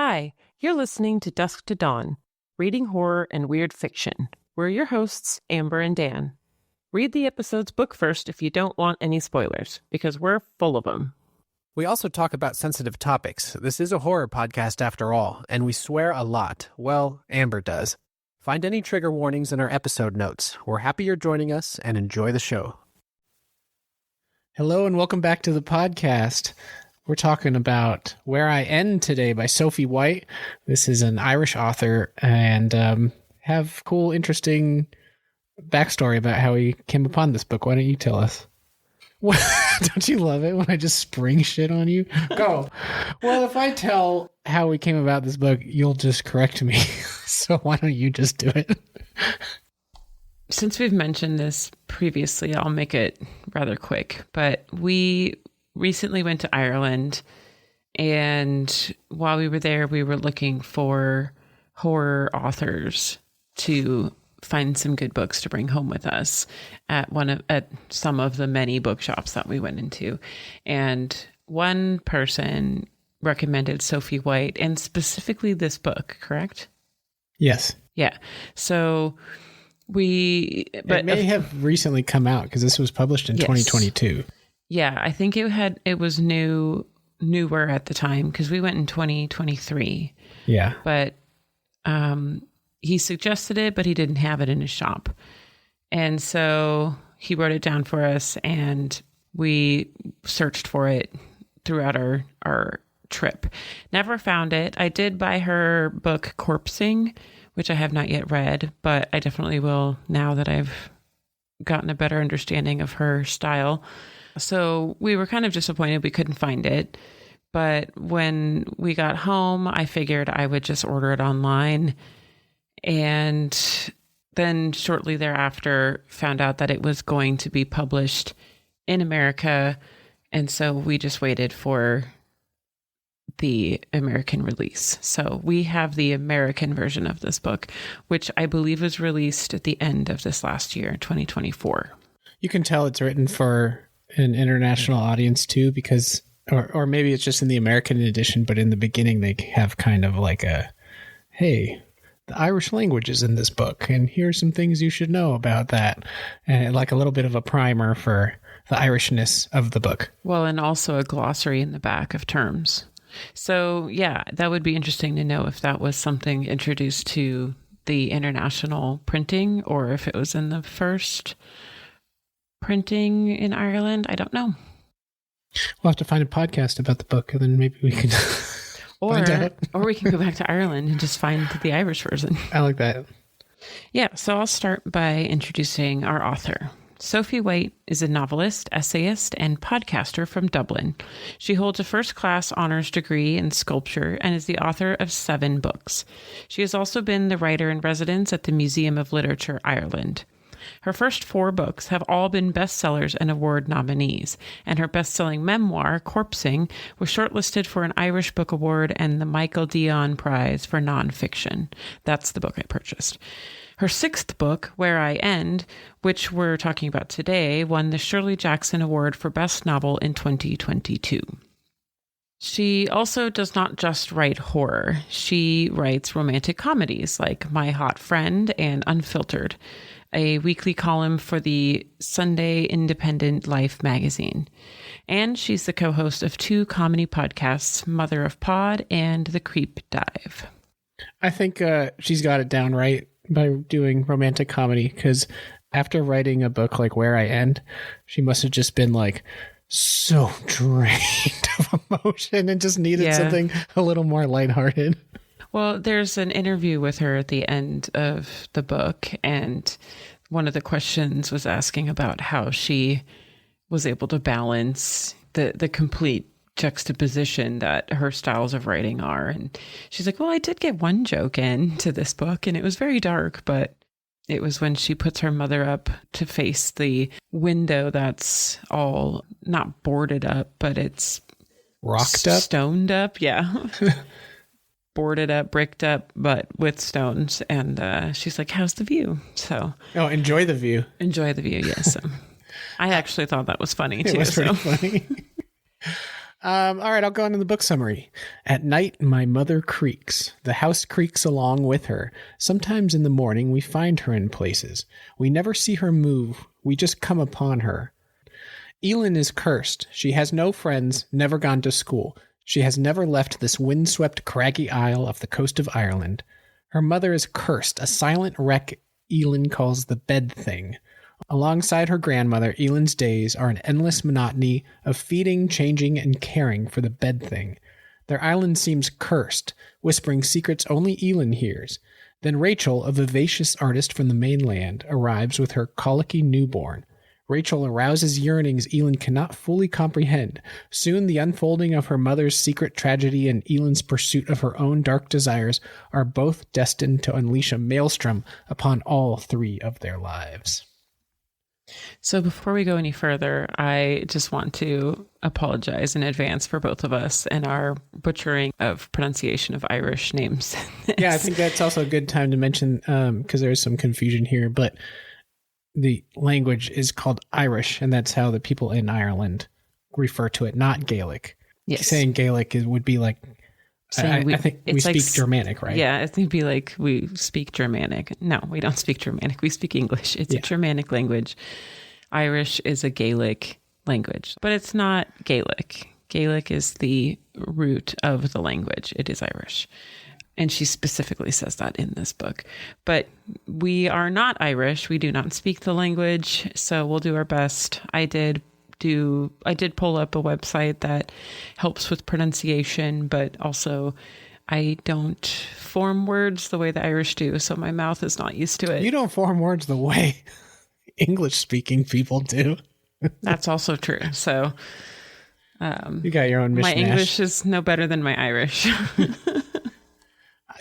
Hi, you're listening to Dusk to Dawn, reading horror and weird fiction. We're your hosts, Amber and Dan. Read the episode's book first if you don't want any spoilers, because we're full of them. We also talk about sensitive topics. This is a horror podcast after all, and we swear a lot. Well, Amber does. Find any trigger warnings in our episode notes. We're happy you're joining us, and enjoy the show. Hello and welcome back to the podcast. We're talking about Where I End today by Sophie White. This is an Irish author and have cool, interesting backstory about how he came upon this book. Why don't you tell us? What? Don't you love it when I just spring shit on you? Go. Well, if I tell how we came about this book, you'll just correct me. So why don't you just do it? Since we've mentioned this previously, I'll make it rather quick. But we recently went to Ireland, and while we were there, we were looking for horror authors to find some good books to bring home with us at some of the many bookshops that we went into. And one person recommended Sophie White, and specifically this book, correct? Yes. Yeah. So it may have recently come out because this was published in 2022. Yeah, I think it was newer at the time because we went in 2023. Yeah. But he suggested it, but he didn't have it in his shop. And so he wrote it down for us, and we searched for it throughout our trip. Never found it. I did buy her book Corpsing, which I have not yet read, but I definitely will now that I've gotten a better understanding of her style. So we were kind of disappointed we couldn't find it. But when we got home, I figured I would just order it online. And then shortly thereafter, found out that it was going to be published in America. And so we just waited for the American release. So we have the American version of this book, which I believe was released at the end of this last year, 2024. You can tell it's written for an international audience too, because, or maybe it's just in the American edition, but in the beginning they have kind of like hey, the Irish language is in this book, and here's some things you should know about that. And like a little bit of a primer for the Irishness of the book. Well, and also a glossary in the back of terms. So yeah, that would be interesting to know if that was something introduced to the international printing or if it was in the first printing in Ireland. I don't know. We'll have to find a podcast about the book, and then maybe we can find out. Or we can go back to Ireland and just find the Irish version. I like that. Yeah, so I'll start by introducing our author. Sophie White is a novelist, essayist, and podcaster from Dublin. She holds a first-class honors degree in sculpture and is the author of 7 books. She has also been the writer-in-residence at the Museum of Literature, Ireland. Her first 4 books have all been bestsellers and award nominees, and her best-selling memoir, Corpsing, was shortlisted for an Irish Book Award and the Michael Dion Prize for Nonfiction. That's the book I purchased. Her 6th book, Where I End, which we're talking about today, won the Shirley Jackson Award for Best Novel in 2022. She also does not just write horror. She writes romantic comedies like My Hot Friend and Unfiltered, a weekly column for the Sunday Independent Life magazine. And she's the co-host of 2 comedy podcasts, Mother of Pod and The Creep Dive. I think she's got it down right by doing romantic comedy, because after writing a book like Where I End, she must have just been like so drained of emotion and just needed something a little more lighthearted. Well, there's an interview with her at the end of the book, and one of the questions was asking about how she was able to balance the complete juxtaposition that her styles of writing are. And she's like, well, I did get one joke into this book, and it was very dark, but it was when she puts her mother up to face the window that's all not boarded up, but it's rocked up, stoned up. Yeah. Boarded up, bricked up, but with stones. And she's like, how's the view? So, enjoy the view. Enjoy the view, yes. I actually thought that was funny too. It was pretty funny. All right, I'll go into the book summary. At night, my mother creaks. The house creaks along with her. Sometimes in the morning, we find her in places. We never see her move. We just come upon her. Elin is cursed. She has no friends, never gone to school. She has never left this windswept, craggy isle off the coast of Ireland. Her mother is cursed, a silent wreck Elin calls the bed thing. Alongside her grandmother, Elin's days are an endless monotony of feeding, changing, and caring for the bed thing. Their island seems cursed, whispering secrets only Elin hears. Then Rachel, a vivacious artist from the mainland, arrives with her colicky newborn. Rachel arouses yearnings Elin cannot fully comprehend. Soon the unfolding of her mother's secret tragedy and Elin's pursuit of her own dark desires are both destined to unleash a maelstrom upon all three of their lives. So before we go any further, I just want to apologize in advance for both of us and our butchering of pronunciation of Irish names. Yeah, I think that's also a good time to mention, because there's some confusion here, but the language is called Irish, and that's how the people in Ireland refer to it, not Gaelic. Yes. Saying Gaelic would be like, I think we speak Germanic, right? Yeah, I think it'd be like we speak Germanic. No, we don't speak Germanic. We speak English. It's a Germanic language. Irish is a Gaelic language, but it's not Gaelic. Gaelic is the root of the language. It is Irish. And she specifically says that in this book. But we are not Irish. We do not speak the language. So we'll do our best. I did pull up a website that helps with pronunciation, but also I don't form words the way the Irish do. So my mouth is not used to it. You don't form words the way English speaking people do. That's also true. So you got your own mishmash. My English is no better than my Irish.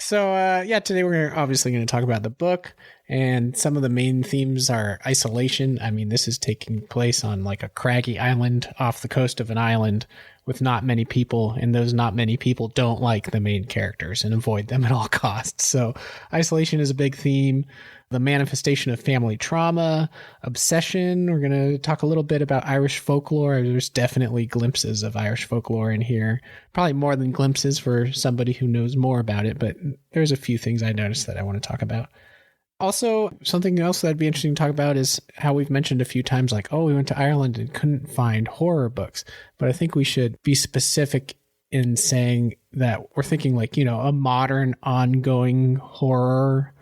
So, today we're obviously going to talk about the book, and some of the main themes are isolation. I mean, this is taking place on like a craggy island off the coast of an island with not many people, and those not many people don't like the main characters and avoid them at all costs. So isolation is a big theme. The manifestation of family trauma, obsession. We're going to talk a little bit about Irish folklore. There's definitely glimpses of Irish folklore in here. Probably more than glimpses for somebody who knows more about it, but there's a few things I noticed that I want to talk about. Also, something else that'd be interesting to talk about is how we've mentioned a few times, like, oh, we went to Ireland and couldn't find horror books. But I think we should be specific in saying that we're thinking like, a modern ongoing horror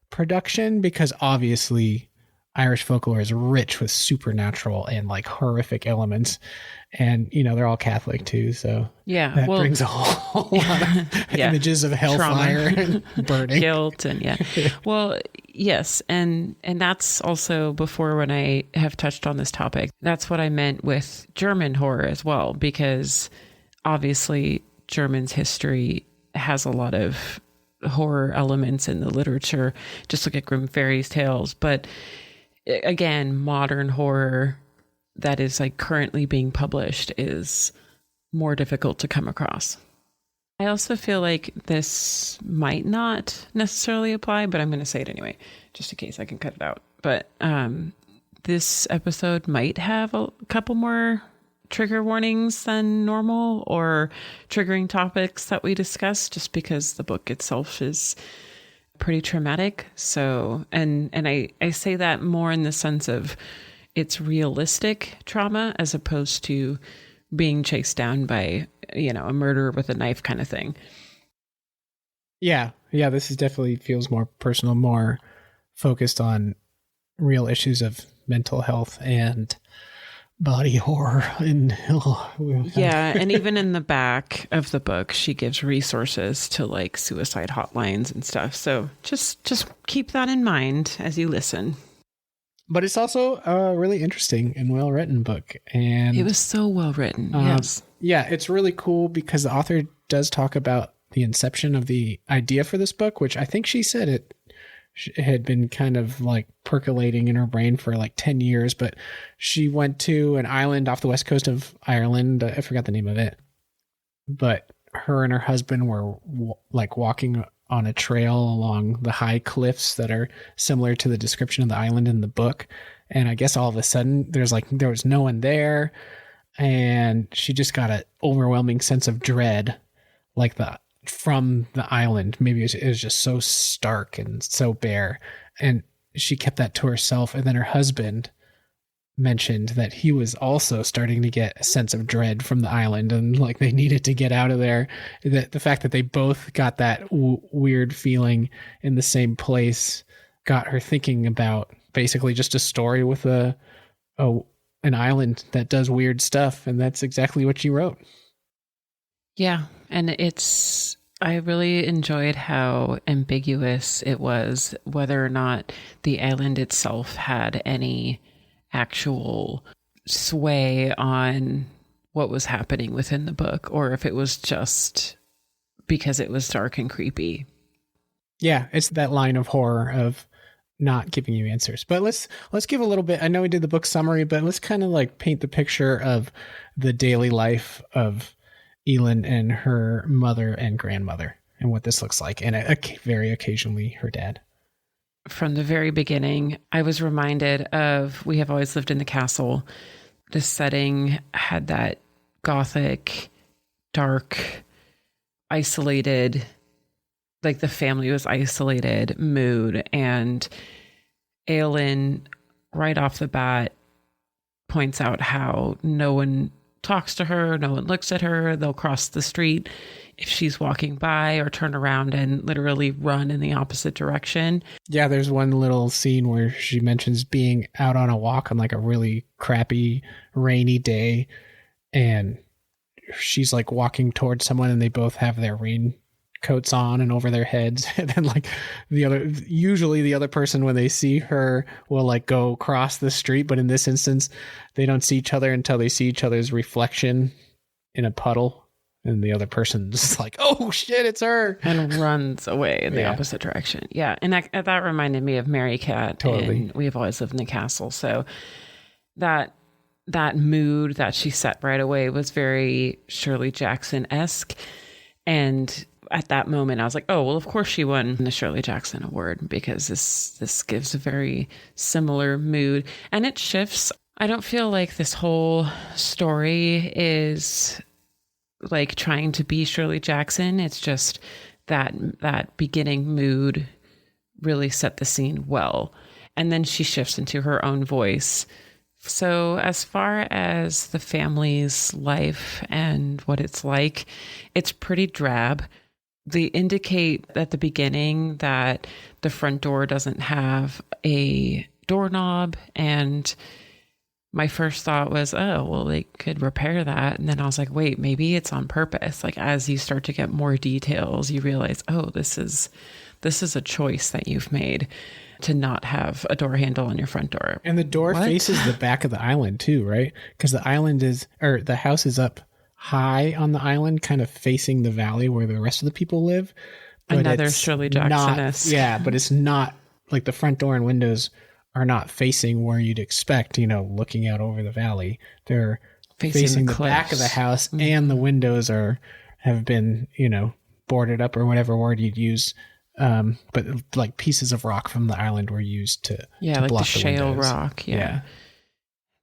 production, because obviously Irish folklore is rich with supernatural and like horrific elements, and they're all Catholic too, so that brings a whole lot of images of hellfire and burning, guilt, and well, yes, and that's also before, when I have touched on this topic, that's what I meant with German horror as well, because obviously German's history has a lot of horror elements in the literature. Just look at Grimm fairies tales. But again, modern horror that is like currently being published is more difficult to come across. I also feel like this might not necessarily apply, but I'm going to say it anyway, just in case I can cut it out. But this episode might have a couple more trigger warnings than normal, or triggering topics that we discuss, just because the book itself is pretty traumatic. So, and I say that more in the sense of it's realistic trauma as opposed to being chased down by, a murderer with a knife kind of thing. Yeah. This is definitely feels more personal, more focused on real issues of mental health and body horror. And and even in the back of the book, she gives resources to like suicide hotlines and stuff. So just keep that in mind as you listen. But it's also a really interesting and well written book, and it was so well written. Yes, it's really cool because the author does talk about the inception of the idea for this book, which I think she said it had been kind of like percolating in her brain for like 10 years, but she went to an island off the west coast of Ireland. I forgot the name of it, but her and her husband were like walking on a trail along the high cliffs that are similar to the description of the island in the book. And I guess all of a sudden there was no one there. and she just got an overwhelming sense of dread, from the island. Maybe it was just so stark and so bare, and she kept that to herself. And then her husband mentioned that he was also starting to get a sense of dread from the island, and like they needed to get out of there. The fact that they both got that weird feeling in the same place got her thinking about basically just a story with an island that does weird stuff, and that's exactly what she wrote. Yeah, and I really enjoyed how ambiguous it was, whether or not the island itself had any actual sway on what was happening within the book, or if it was just because it was dark and creepy. Yeah, it's that line of horror of not giving you answers. But let's give a little bit. I know we did the book summary, but let's kind of like paint the picture of the daily life of Elin and her mother and grandmother, and what this looks like, and very occasionally her dad. From the very beginning, I was reminded of We Have Always Lived in the Castle. The setting had that gothic, dark, isolated, like the family was isolated mood. And Aelin, right off the bat, points out how no one talks to her, no one looks at her. They'll cross the street if she's walking by, or turn around and literally run in the opposite direction. Yeah, there's one little scene where she mentions being out on a walk on like a really crappy, rainy day, and she's like walking towards someone, and they both have their raincoats on and over their heads. And then like usually the other person, when they see her, will like go across the street. But in this instance, they don't see each other until they see each other's reflection in a puddle. And the other person's just like, oh shit, it's her. And runs away in the opposite direction. Yeah. And that reminded me of Mary Cat. Totally. And We Have Always Lived in the Castle. So that mood that she set right away was very Shirley Jackson-esque. And at that moment, I was like, oh, well, of course she won the Shirley Jackson Award, because this gives a very similar mood. And it shifts. I don't feel like this whole story is like trying to be Shirley Jackson. It's just that beginning mood really set the scene well. And then she shifts into her own voice. So as far as the family's life and what it's like, it's pretty drab. They indicate at the beginning that the front door doesn't have a doorknob, and my first thought was, oh, well, they could repair that. And then I was like, wait, maybe it's on purpose. Like, as you start to get more details, you realize, oh, this is a choice that you've made to not have a door handle on your front door. And the door faces the back of the island too, right? Because the house is up high on the island, kind of facing the valley where the rest of the people live. Another Shirley Jackson-esque. Yeah, but it's not like the front door and windows are not facing where you'd expect, looking out over the vallay. They're facing the back of the house, and the windows have been, boarded up, or whatever word you'd use. But like pieces of rock from the island were used to like block the shale windows. rock. Yeah.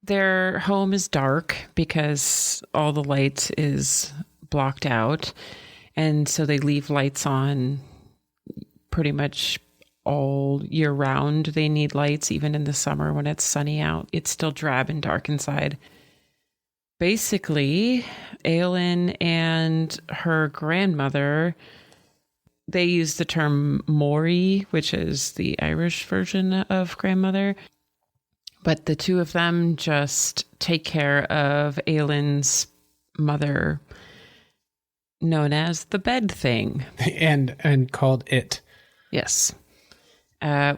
Their home is dark because all the light is blocked out. And so they leave lights on pretty much all year round. They need lights even in the summer when it's sunny out. It's still drab and dark inside. Basically, Aelin and her grandmother, they use the term Mori, which is the Irish version of grandmother. But the two of them just take care of Aelin's mother, known as the bed thing. And called it. Yes.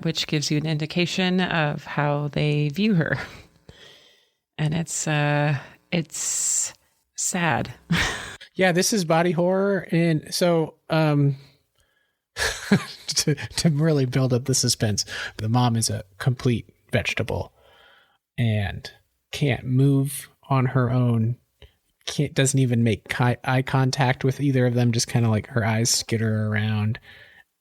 Which gives you an indication of how they view her. And it's sad. Yeah, this is body horror. And so to really build up the suspense, the mom is a complete vegetable and can't move on her own. Doesn't even make eye contact with either of them, just kind of like her eyes skitter around.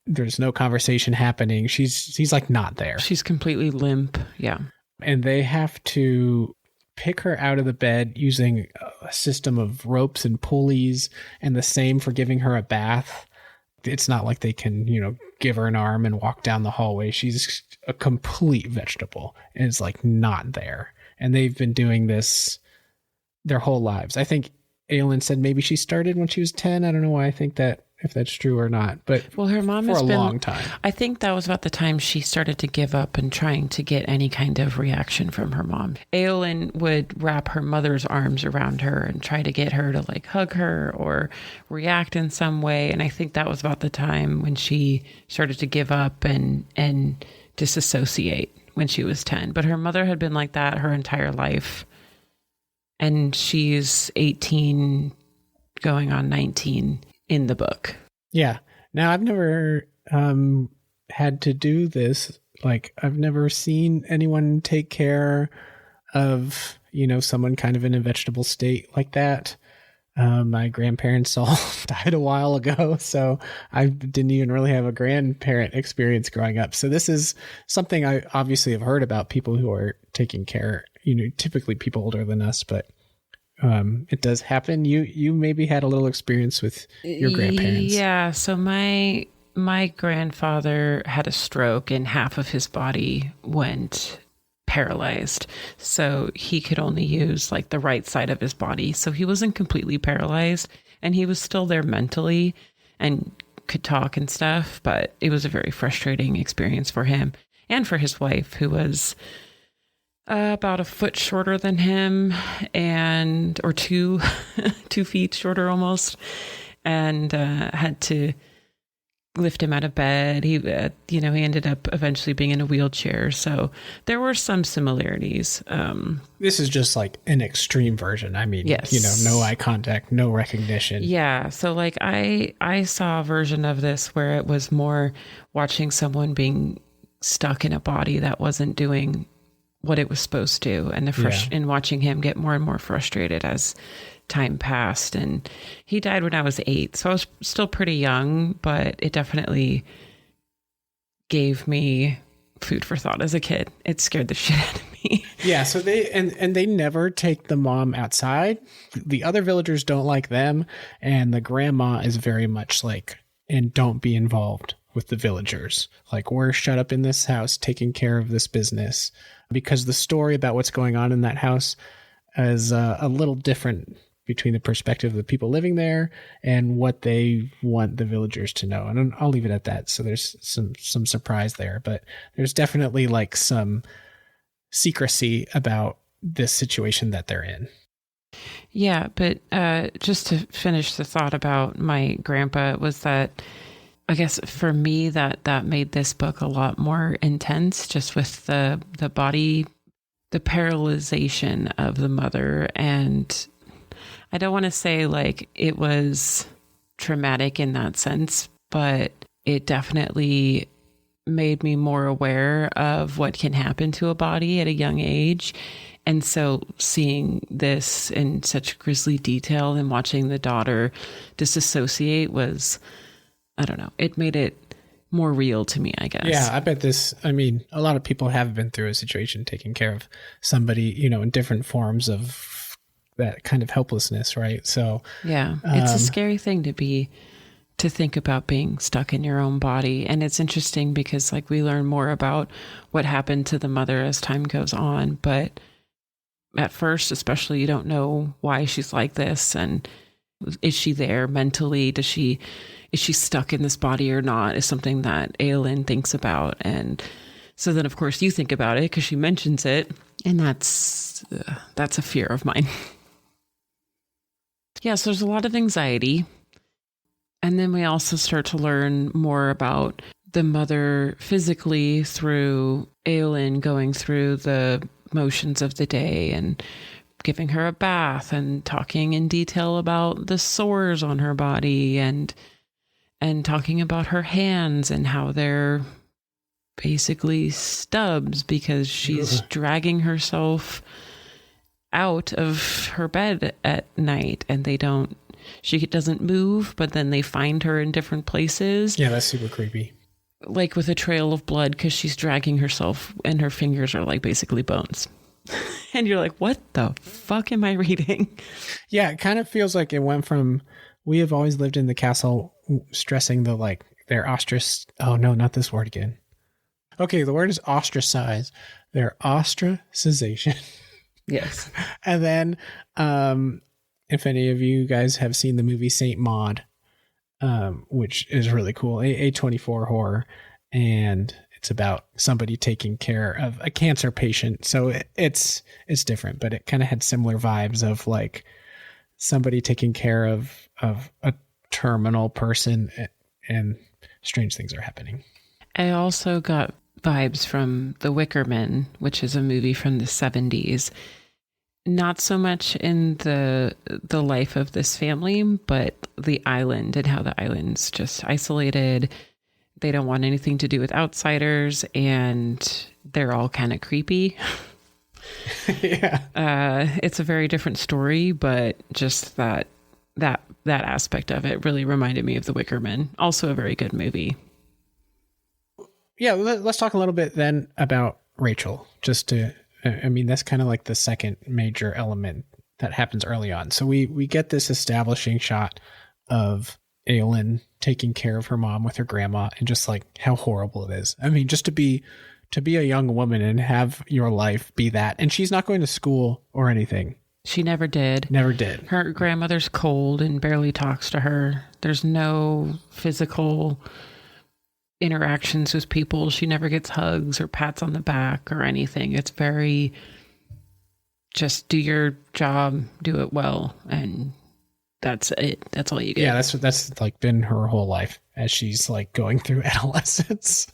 There's no conversation happening. She's like not there. She's completely limp. Yeah. And they have to pick her out of the bed using a system of ropes and pulleys, and the same for giving her a bath. It's not like they can, give her an arm and walk down the hallway. She's a complete vegetable and is like not there. And they've been doing this their whole lives. I think Aelin said maybe she started when she was 10. I don't know why I think that, if that's true or not, but her mom for has a been, long time. I think that was about the time she started to give up and trying to get any kind of reaction from her mom. Aelin would wrap her mother's arms around her and try to get her to like hug her or react in some way. And I think that was about the time when she started to give up and disassociate when she was 10. But her mother had been like that her entire life. And she's 18 going on 19 in the book. Yeah. Now, I've never had to do this. Like, I've never seen anyone take care of, someone kind of in a vegetable state like that. My grandparents all died a while ago, so I didn't even really have a grandparent experience growing up. So this is something I obviously have heard about people who are taking care, typically people older than us, but it does happen. You maybe had a little experience with your grandparents. Yeah. So my grandfather had a stroke and half of his body went paralyzed. So he could only use like the right side of his body. So he wasn't completely paralyzed and he was still there mentally and could talk and stuff. But it was a very frustrating experience for him and for his wife, who was about a foot shorter than him or 2 feet shorter almost, and had to lift him out of bed. He ended up eventually being in a wheelchair. So there were some similarities. This is just like an extreme version. I mean, yes. No eye contact, no recognition. Yeah. So like I saw a version of this where it was more watching someone being stuck in a body that wasn't doing what it was supposed to, and and watching him get more and more frustrated as time passed. And he died when I was 8, so I was still pretty young, but it definitely gave me food for thought as a kid. It scared the shit out of me. Yeah, so they never take the mom outside. The other villagers don't like them, and the grandma is very much like, and don't be involved with the villagers. Like, we're shut up in this house taking care of this business. Because the story about what's going on in that house is a little different between the perspective of the people living there and what they want the villagers to know. And I'll leave it at that. So there's some surprise there, but there's definitely like some secrecy about this situation that they're in. Yeah, but just to finish the thought about my grandpa was that I guess for me that made this book a lot more intense, just with the body, the paralyzation of the mother. And I don't want to say like it was traumatic in that sense, but it definitely made me more aware of what can happen to a body at a young age. And so seeing this in such grisly detail and watching the daughter disassociate was, I don't know, it made it more real to me, I guess. Yeah, I bet a lot of people have been through a situation taking care of somebody, in different forms of that kind of helplessness, right? So yeah, it's a scary thing to think about being stuck in your own body. And it's interesting because like we learn more about what happened to the mother as time goes on, but at first, especially, you don't know why she's like this, and is she there mentally? Is she stuck in this body or not, is something that Aelin thinks about. And so then, of course, you think about it because she mentions it. And that's a fear of mine. Yeah, so there's a lot of anxiety. And then we also start to learn more about the mother physically through Aelin going through the motions of the day and giving her a bath and talking in detail about the sores on her body and talking about her hands and how they're basically stubs because she's dragging herself out of her bed at night and she doesn't move, but then they find her in different places. Yeah, that's super creepy. Like with a trail of blood because she's dragging herself and her fingers are like basically bones. And you're like, what the fuck am I reading? Yeah, it kind of feels like it went from we have always lived in the castle, stressing the like their oh no, not this word again. Okay, the word is ostracize. Their ostracization. Yes. And then if any of you guys have seen the movie Saint Maud, which is really cool, A24 horror, and it's about somebody taking care of a cancer patient. So it's different, but it kind of had similar vibes of like somebody taking care of a terminal person, and strange things are happening. I also got vibes from The Wicker Man, which is a movie from the 70s. Not so much in the life of this family, but the island and how the island's just isolated. They don't want anything to do with outsiders, and they're all kind of creepy. Yeah. It's a very different story, but just that aspect of it really reminded me of The Wicker Man. Also a very good movie. Yeah, let's talk a little bit then about Rachel. That's kind of like the second major element that happens early on. So we get this establishing shot of Aelin taking care of her mom with her grandma, and just like how horrible it is. I mean, just to be a young woman and have your life be that. And she's not going to school or anything. She never did. Never did. Her grandmother's cold and barely talks to her. There's no physical interactions with people. She never gets hugs or pats on the back or anything. It's very just do your job, do it well, and that's it. That's all you get. Yeah, that's like been her whole life as she's like going through adolescence.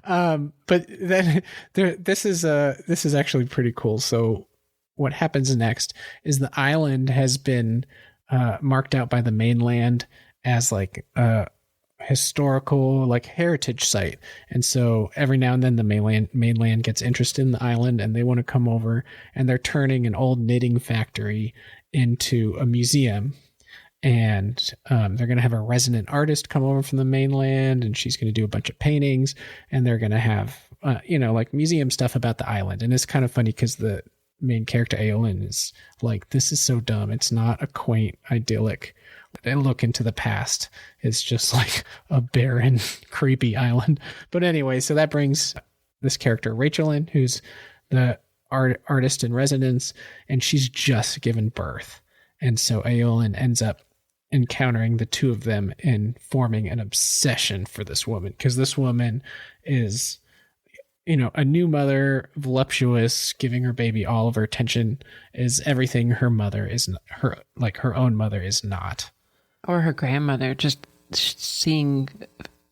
But then this is actually pretty cool. So what happens next is the island has been marked out by the mainland as like a historical like heritage site, and so every now and then the mainland gets interested in the island, and they want to come over, and they're turning an old knitting factory into a museum. And they're going to have a resident artist come over from the mainland, and she's going to do a bunch of paintings, and they're going to have like museum stuff about the island. And it's kind of funny because the main character Aelin is like, this is so dumb. It's not a quaint, idyllic look into the past. It's just like a barren, creepy island. But anyway, so that brings this character Rachel in, who's the artist in residence, and she's just given birth. And so Aelin ends up encountering the two of them and forming an obsession for this woman, because this woman is, a new mother, voluptuous, giving her baby all of her attention, is everything her mother is, her own mother is not. Or her grandmother, just seeing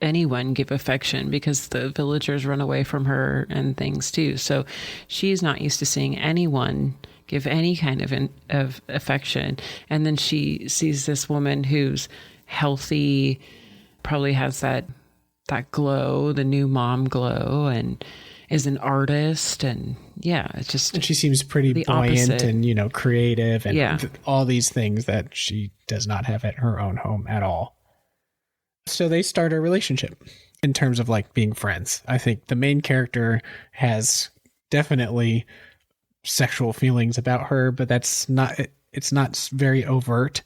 anyone give affection, because the villagers run away from her and things too. So she's not used to seeing anyone give any kind of affection. And then she sees this woman who's healthy, probably has that glow, the new mom glow, and is an artist. And yeah, it's just, and she seems pretty buoyant opposite. And, creative and all these things that she does not have at her own home at all. So they start a relationship in terms of like being friends. I think the main character has definitely sexual feelings about her, but it's not very overt.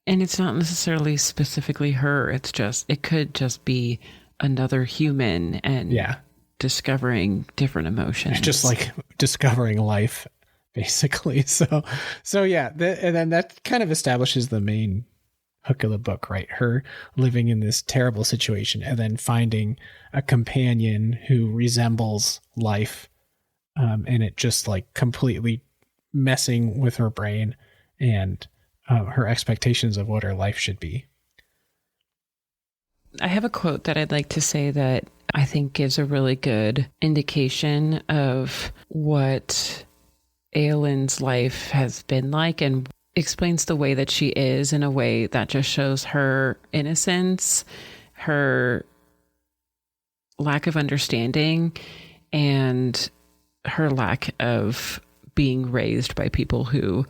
And it's not necessarily specifically her. It could just be another human and discovering different emotions. It's just like discovering life, basically. So yeah, and then that kind of establishes the main hook of the book, right? Her living in this terrible situation and then finding a companion who resembles life, and it just like completely messing with her brain and her expectations of what her life should be. I have a quote that I'd like to say that I think gives a really good indication of what Aelin's life has been like, and explains the way that she is in a way that just shows her innocence, her lack of understanding, and her lack of being raised by people who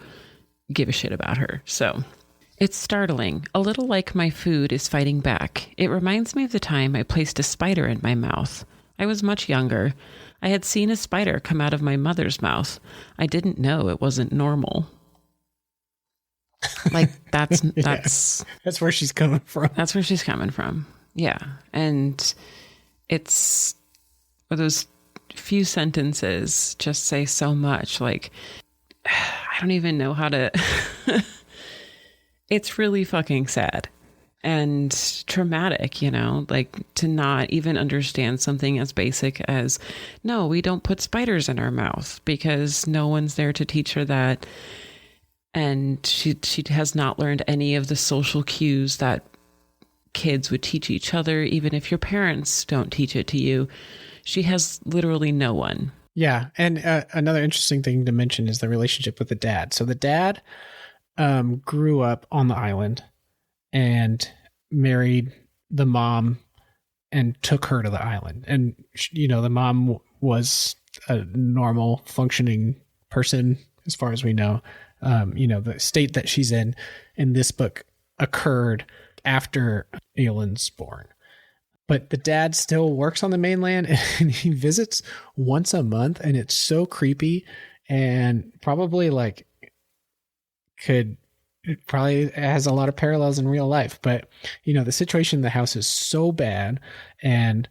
give a shit about her. So it's startling. A little like my food is fighting back. It reminds me of the time I placed a spider in my mouth. I was much younger. I had seen a spider come out of my mother's mouth. I didn't know it wasn't normal. Like, that's that's where she's coming from. That's where she's coming from. Yeah. And it's those few sentences just say so much. Like, I don't even know how to. It's really fucking sad and traumatic, you know, like to not even understand something as basic as, no, we don't put spiders in our mouth, because no one's there to teach her that. And she has not learned any of the social cues that kids would teach each other, even if your parents don't teach it to you. She has literally no one. Yeah. And another interesting thing to mention is the relationship with the dad. So the dad grew up on the island and married the mom and took her to the island. And, you know, the mom was a normal functioning person as far as we know. You know, the state that she's in this book occurred after Aelin's born. But the dad still works on the mainland and he visits once a month, and it's so creepy, and probably it probably has a lot of parallels in real life. But, you know, the situation in the house is so bad, and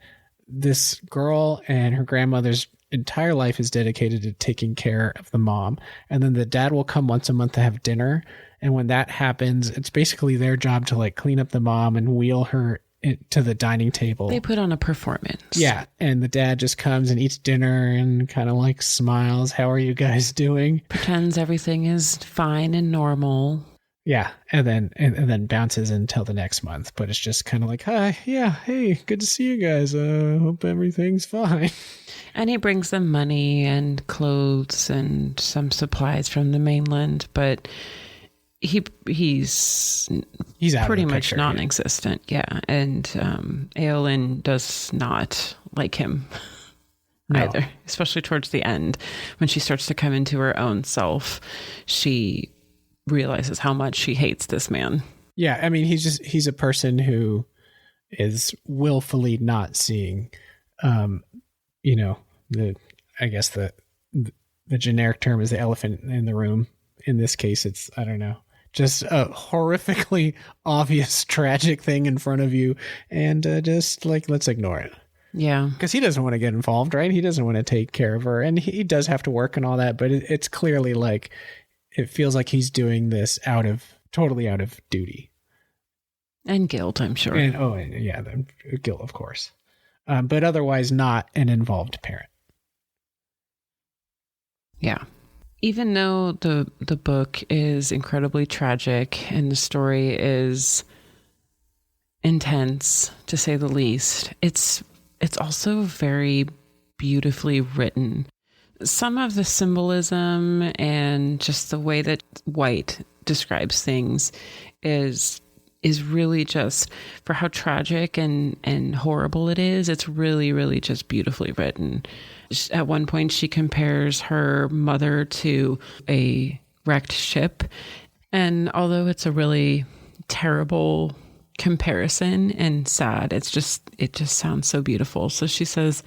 this girl and her grandmother's entire life is dedicated to taking care of the mom. And then the dad will come once a month to have dinner. And when that happens, it's basically their job to like clean up the mom and wheel her to the dining table. They put on a performance. Yeah. And the dad just comes and eats dinner and kind of like smiles. How are you guys doing? Pretends everything is fine and normal. Yeah. And then bounces until the next month. But it's just kind of like, hi, yeah, hey, good to see you guys. Hope everything's fine. And he brings them money and clothes and some supplies from the mainland, but he's out pretty of the much picture, non-existent. Yeah. And Aelin does not like him either, especially towards the end when she starts to come into her own self. She realizes how much she hates this man. Yeah. I mean, he's a person who is willfully not seeing, you know, I guess the generic term is the elephant in the room. In this case, it's, I don't know, just a horrifically obvious tragic thing in front of you, and just like, let's ignore it. Yeah. Because he doesn't want to get involved, right? He doesn't want to take care of her, and he does have to work and all that, but it's clearly like, it feels like he's doing this totally out of duty. And guilt, I'm sure. And yeah, the guilt, of course. But otherwise not an involved parent. Yeah. Even though the book is incredibly tragic and the story is intense, to say the least, it's also very beautifully written. Some of the symbolism and just the way that White describes things is really just, for how tragic and horrible it is, it's really, really just beautifully written. At one point, she compares her mother to a wrecked ship. And although it's a really terrible comparison and sad, it just sounds so beautiful. So she says,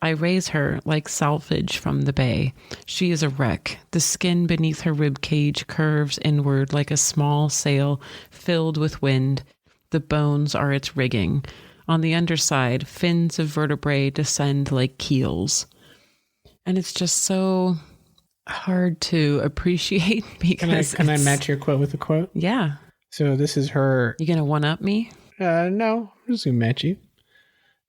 I raise her like salvage from the bay. She is a wreck. The skin beneath her rib cage curves inward like a small sail filled with wind. The bones are its rigging. On the underside, fins of vertebrae descend like keels. And it's just so hard to appreciate because Can I match your quote with a quote? Yeah. So this is her. You gonna one-up me? No, I'm just gonna match you.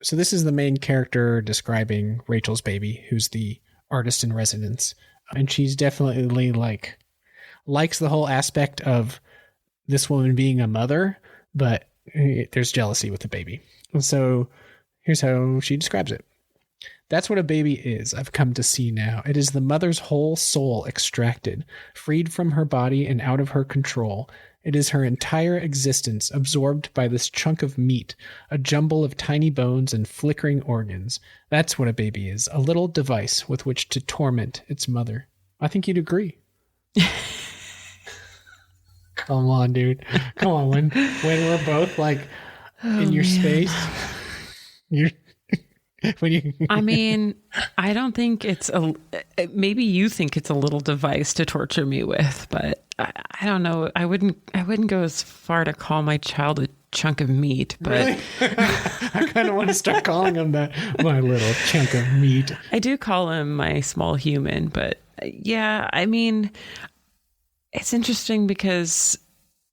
So this is the main character describing Rachel's baby, who's the artist in residence. And she's definitely likes the whole aspect of this woman being a mother, but there's jealousy with the baby. And so here's how she describes it. That's what a baby is, I've come to see now. It is the mother's whole soul extracted, freed from her body and out of her control. It is her entire existence absorbed by this chunk of meat, a jumble of tiny bones and flickering organs. That's what a baby is, a little device with which to torment its mother. I think you'd agree. Come on, dude. Come on, when we're both like in your space, when you I mean, I don't think maybe you think it's a little device to torture me with, but I don't know. I wouldn't go as far to call my child a chunk of meat, but really? I kind of want to start calling him that, my little chunk of meat. I do call him my small human, but yeah, I mean, it's interesting because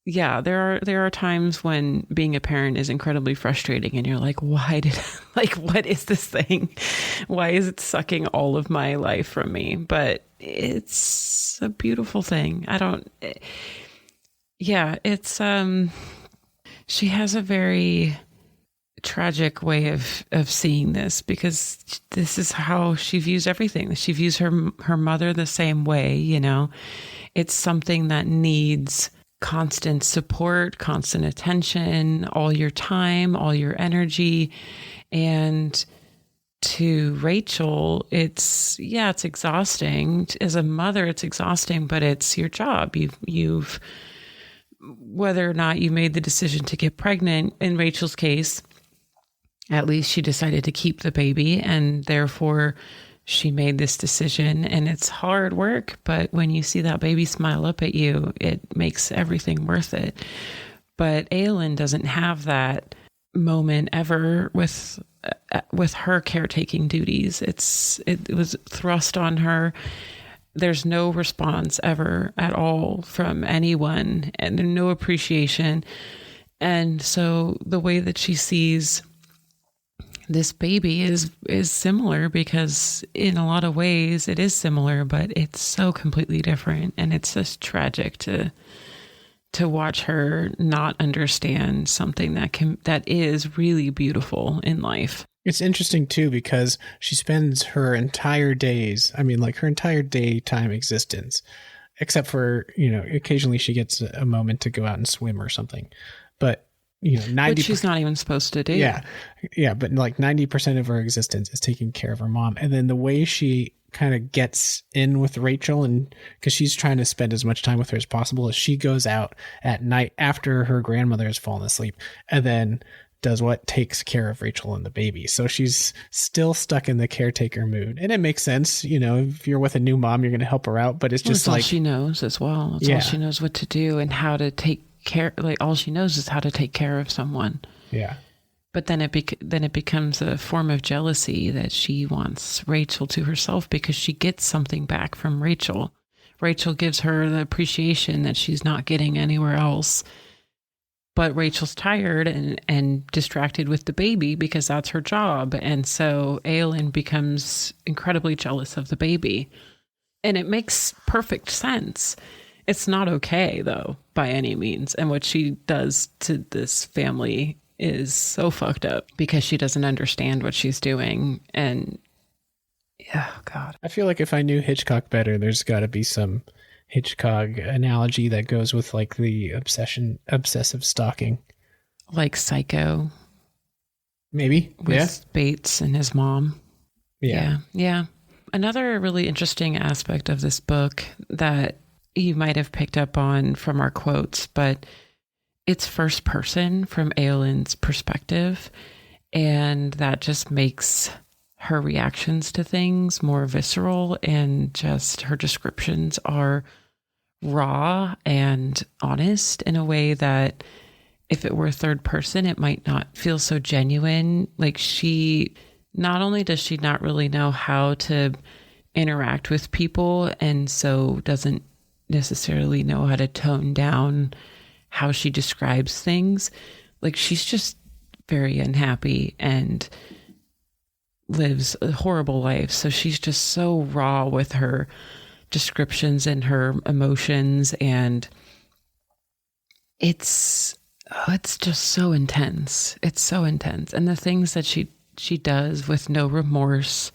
yeah, there are times when being a parent is incredibly frustrating and you're like, what is this thing? Why is it sucking all of my life from me? But it's a beautiful thing. She has a very tragic way of seeing this, because this is how she views everything. She views her mother the same way, you know. It's something that needs constant support, constant attention, all your time, all your energy. And to Rachel, it's exhausting. As a mother, it's exhausting, but it's your job. You've whether or not you made the decision to get pregnant, in Rachel's case, at least she decided to keep the baby, and therefore she made this decision. And it's hard work, but when you see that baby smile up at you, it makes everything worth it. But Aelin doesn't have that moment ever with her caretaking duties. It was thrust on her. There's no response ever at all from anyone, and no appreciation. And so the way that she sees this baby is similar, because in a lot of ways it is similar, but it's so completely different. And it's just tragic to watch her not understand something that is really beautiful in life. It's interesting too, because she spends her entire days, I mean, like her entire daytime existence, except for, you know, occasionally she gets a moment to go out and swim or something. But, you know, which she's not even supposed to do. Yeah. Yeah. But like 90% of her existence is taking care of her mom. And then the way she kind of gets in with Rachel, and because she's trying to spend as much time with her as possible, is she goes out at night after her grandmother has fallen asleep and then does what? Takes care of Rachel and the baby. So she's still stuck in the caretaker mood. And it makes sense. You know, if you're with a new mom, you're going to help her out, but it's just all like she knows as well. It's all she knows what to do and how to take care. Like all she knows is how to take care of someone. Yeah. But then it becomes a form of jealousy that she wants Rachel to herself because she gets something back from Rachel. Rachel gives her the appreciation that she's not getting anywhere else. But Rachel's tired and distracted with the baby because that's her job. And so Aelin becomes incredibly jealous of the baby. And it makes perfect sense. It's not okay, though, by any means. And what she does to this family is so fucked up because she doesn't understand what she's doing. And, oh, God. I feel like if I knew Hitchcock better, there's got to be some Hitchcock analogy that goes with like the obsessive stalking. Like Psycho. Maybe. With Bates and his mom. Yeah. Another really interesting aspect of this book that you might have picked up on from our quotes, but it's first person from Aelin's perspective. And that just makes her reactions to things more visceral, and just her descriptions are raw and honest in a way that if it were third person, it might not feel so genuine. Like not only does she not really know how to interact with people, and so doesn't necessarily know how to tone down how she describes things. Like she's just very unhappy and lives a horrible life. So she's just so raw with her descriptions and her emotions, and it's just so intense. It's so intense. And the things that she does with no remorse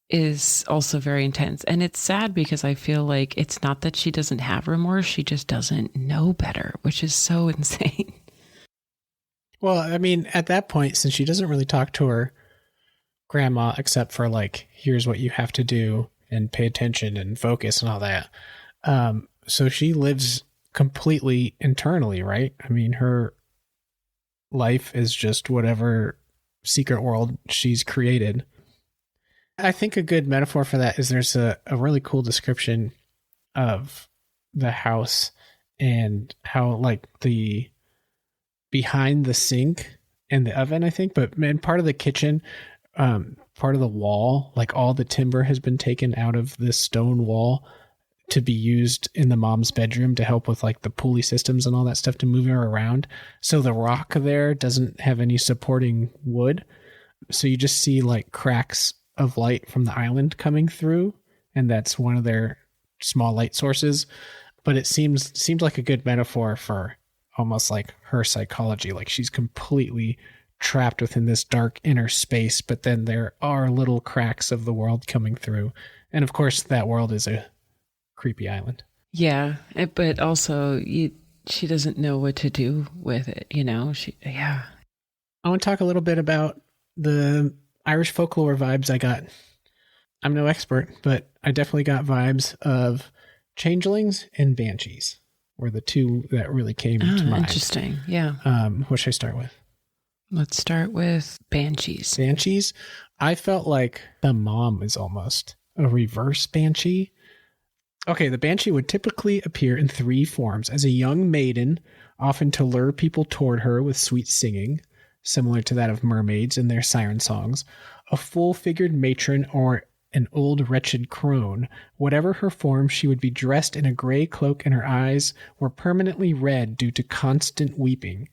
is also very intense. And it's sad because I feel like it's not that she doesn't have remorse, she just doesn't know better, which is so insane. Well, I mean, at that point, since she doesn't really talk to her grandma except for like, here's what you have to do and pay attention and focus and all that. So she lives completely internally, right? I mean, her life is just whatever secret world she's created. I think a good metaphor for that is there's a really cool description of the house and how like the behind the sink and the oven, I think, but man, part of the kitchen, part of the wall, like all the timber has been taken out of this stone wall to be used in the mom's bedroom to help with like the pulley systems and all that stuff to move her around. So the rock there doesn't have any supporting wood. So you just see like cracks of light from the island coming through. And that's one of their small light sources. But it seems like a good metaphor for almost like her psychology. Like she's completely trapped within this dark inner space, but then there are little cracks of the world coming through. And of course that world is a creepy island. Yeah, but also she doesn't know what to do with it, you know? I want to talk a little bit about the Irish folklore vibes I got. I'm no expert, but I definitely got vibes of changelings and banshees were the two that really came to mind. Interesting, yeah. What should I start with? Let's start with banshees. Banshees? I felt like the mom is almost a reverse banshee. Okay, the banshee would typically appear in 3 forms: as a young maiden, often to lure people toward her with sweet singing, similar to that of mermaids in their siren songs; a full-figured matron, or an old wretched crone. Whatever her form, she would be dressed in a gray cloak and her eyes were permanently red due to constant weeping.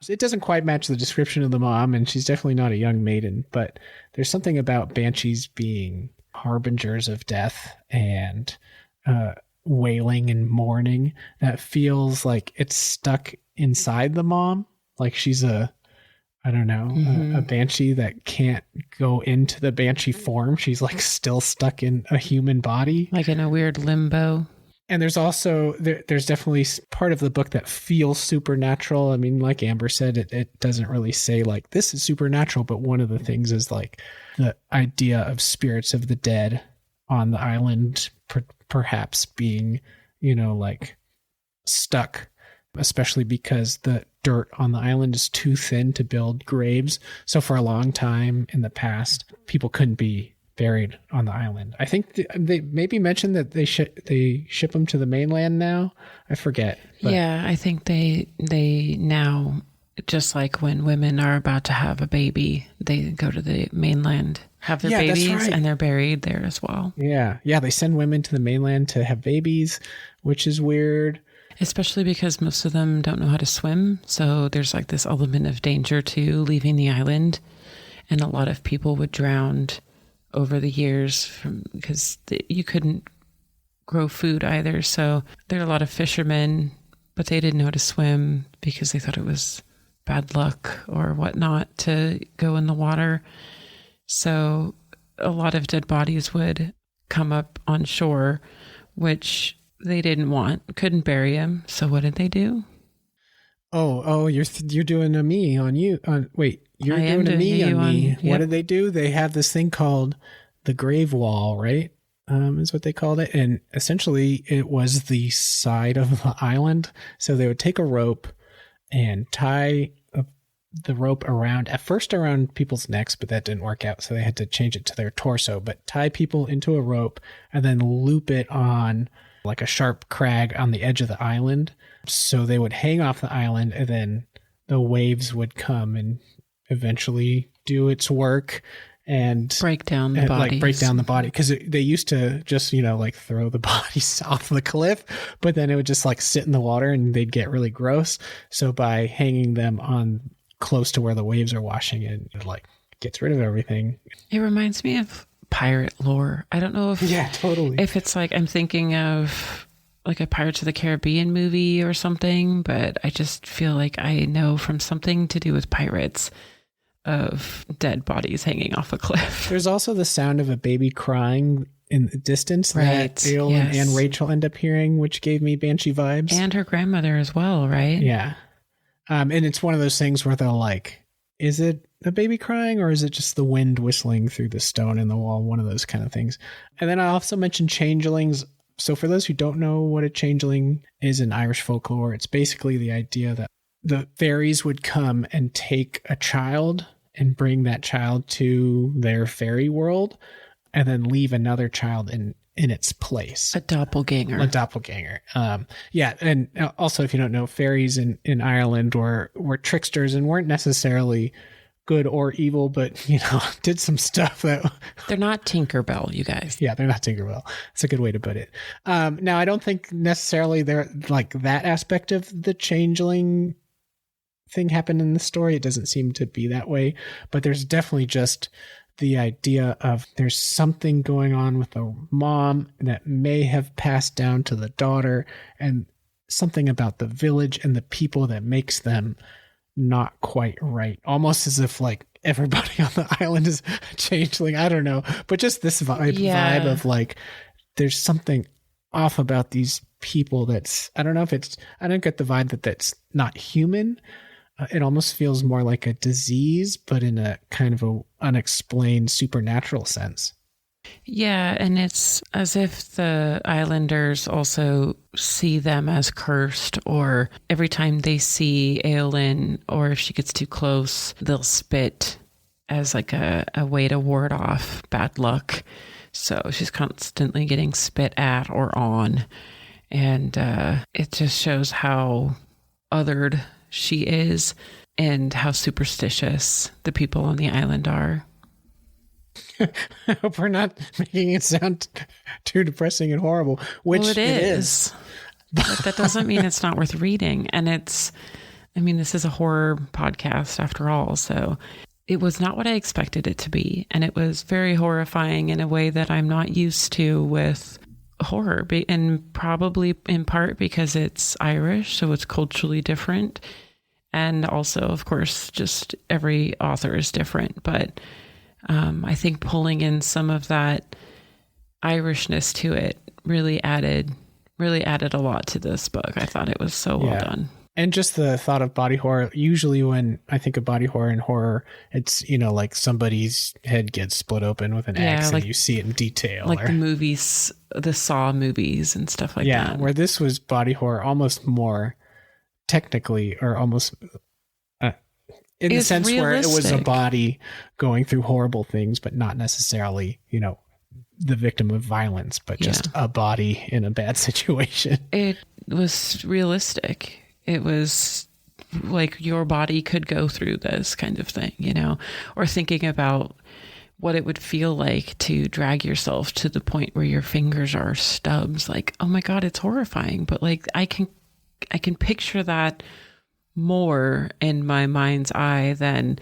It doesn't quite match the description of the mom, and she's definitely not a young maiden, but there's something about banshees being harbingers of death and wailing and mourning that feels like it's stuck inside the mom. Like she's a banshee that can't go into the banshee form. She's like still stuck in a human body. Like in a weird limbo. And there's also, there's definitely part of the book that feels supernatural. I mean, like Amber said, it doesn't really say like this is supernatural, but one of the things is like the idea of spirits of the dead on the island perhaps being, like stuck, especially because the dirt on the island is too thin to build graves. So for a long time in the past, people couldn't be buried on the island. I think they maybe mentioned that they ship them to the mainland now. I forget. But. Yeah, I think they now, just like when women are about to have a baby, they go to the mainland, have their babies, right. And they're buried there as well. Yeah. They send women to the mainland to have babies, which is weird. Especially because most of them don't know how to swim. So there's like this element of danger too, leaving the island. And a lot of people would drown over the years because you couldn't grow food either. So there are a lot of fishermen, but they didn't know how to swim because they thought it was bad luck or whatnot to go in the water. So a lot of dead bodies would come up on shore, which they didn't want, couldn't bury him. So what did they do? Oh, you're doing a me on you. Wait, you're doing a me on me. Yep. What did they do? They have this thing called the grave wall, right? Is what they called it. And essentially it was the side of the island. So they would take a rope and tie the rope at first around people's necks, but that didn't work out. So they had to change it to their torso, but tie people into a rope and then loop it on like a sharp crag on the edge of the island. So they would hang off the island and then the waves would come and eventually do its work and break down the bodies. Like break down the body. Because they used to just, like throw the bodies off the cliff, but then it would just like sit in the water and they'd get really gross. So by hanging them on close to where the waves are washing it like gets rid of everything. It reminds me of pirate lore. I don't know if totally. If it's like I'm thinking of like a Pirates of the Caribbean movie or something, but I just feel like I know from something to do with pirates of dead bodies hanging off a cliff. There's also the sound of a baby crying in the distance that Eowyn and Rachel end up hearing, which gave me banshee vibes. And her grandmother as well, right? Yeah. And it's one of those things where they'll like, is it a baby crying or is it just the wind whistling through the stone in the wall? One of those kind of things. And then I also mentioned changelings. So for those who don't know what a changeling is in Irish folklore, it's basically the idea that the fairies would come and take a child and bring that child to their fairy world and then leave another child in its place. A doppelganger. Yeah. And also, if you don't know, fairies in Ireland were tricksters and weren't necessarily good or evil, but, did some stuff that... They're not Tinkerbell, you guys. Yeah, they're not Tinkerbell. That's a good way to put it. Now, I don't think necessarily they're like that aspect of the changeling thing happened in the story. It doesn't seem to be that way, but there's definitely just the idea of there's something going on with the mom that may have passed down to the daughter, and something about the village and the people that makes them not quite right. Almost as if like everybody on the island is a changeling. I don't know, but just this vibe of like there's something off about these people that's, I don't know if it's, I don't get the vibe that that's not human. It almost feels more like a disease, but in a kind of a unexplained supernatural sense. Yeah, and it's as if the islanders also see them as cursed, or every time they see Eowyn, or if she gets too close, they'll spit as like a way to ward off bad luck. So she's constantly getting spit at or on. And it just shows how othered she is and how superstitious the people on the island are. I hope we're not making it sound too depressing and horrible, which it is. But that doesn't mean it's not worth reading. And this is a horror podcast after all. So it was not what I expected it to be. And it was very horrifying in a way that I'm not used to with horror, and probably in part because it's Irish, so it's culturally different. And also, of course, just every author is different. But I think pulling in some of that Irishness to it really added a lot to this book. I thought it was so well done. And just the thought of body horror, usually when I think of body horror and horror, it's, like somebody's head gets split open with an axe, and you see it in detail. Like the movies, the Saw movies and stuff like that. Yeah, where this was body horror almost more technically, or almost in the sense realistic, where it was a body going through horrible things, but not necessarily, the victim of violence, but just a body in a bad situation. It was realistic. It was like your body could go through this kind of thing, or thinking about what it would feel like to drag yourself to the point where your fingers are stubs. Like, oh my God, it's horrifying. But like, I can picture that more in my mind's eye than